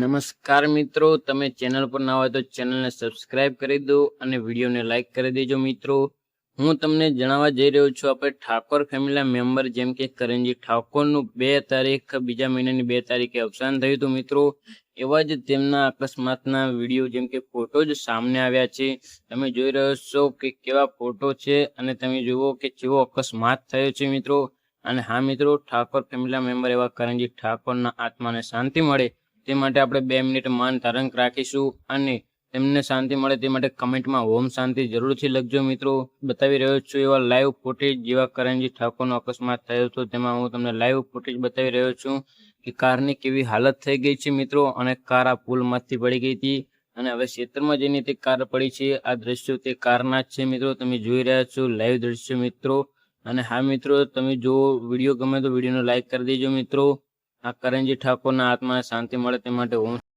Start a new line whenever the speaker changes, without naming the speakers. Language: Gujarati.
નમસ્કાર મિત્રો, તમે ચેનલ પર ના હોય તો ચેનલને સબસ્ક્રાઇબ કરી દો અને વિડીયોને લાઇક કરી દેજો મિત્રો। હું તમને જણાવવા જઈ રહ્યો છું આપણે ઠાકોર ફેમિલી મેમ્બર જેમ કે કરણજી ઠાકોરનું 2 તારીખ બીજા મહિનાની 2 તારીખે અવસાન થયું હતું મિત્રો। એવા જ તેમના અકસ્માતના વિડીયો જેમ કે ફોટો જ સામે આવ્યા છે। તમે જોઈ રહ્યો છો કે કેવા ફોટો છે અને તમે જુઓ કે કેવો અકસ્માત થયો છે મિત્રો। અને હા મિત્રો, ઠાકોર ફેમિલી મેમ્બર એવા કરણજી ઠાકોરના આત્માને શાંતિ મળે તે માટે આપણે 2 મિનિટ મૌન ધારણ રાખીશું અને તેમને શાંતિ મળે તે માટે કમેન્ટમાં ઓમ શાંતિ જરૂરથી લખજો મિત્રો। બતાવી રહ્યો છું એવા લાઈવ ફૂટેજ જેવા કરણજી ઠાકોરનો અકસ્માત થયો હતો તેમાં હું તમને લાઈવ ફૂટેજ બતાવી રહ્યો છું કે કારની કેવી હાલત થઈ ગઈ છે મિત્રો। અને કાર આ પુલમાંથી પડી ગઈ હતી અને હવે ક્ષેત્રમાં જઈને તે કાર પડી છે। આ દ્રશ્યો તે કારના જ છે મિત્રો, તમે જોઈ રહ્યા છો લાઈવ દ્રશ્યો મિત્રો। અને હા મિત્રો, તમે જો વિડીયો ગમે તો વિડીયોને લાઈક કરી દેજો મિત્રો। આ કરણજી ઠાકોરના આત્માને શાંતિ મળે તે માટે હું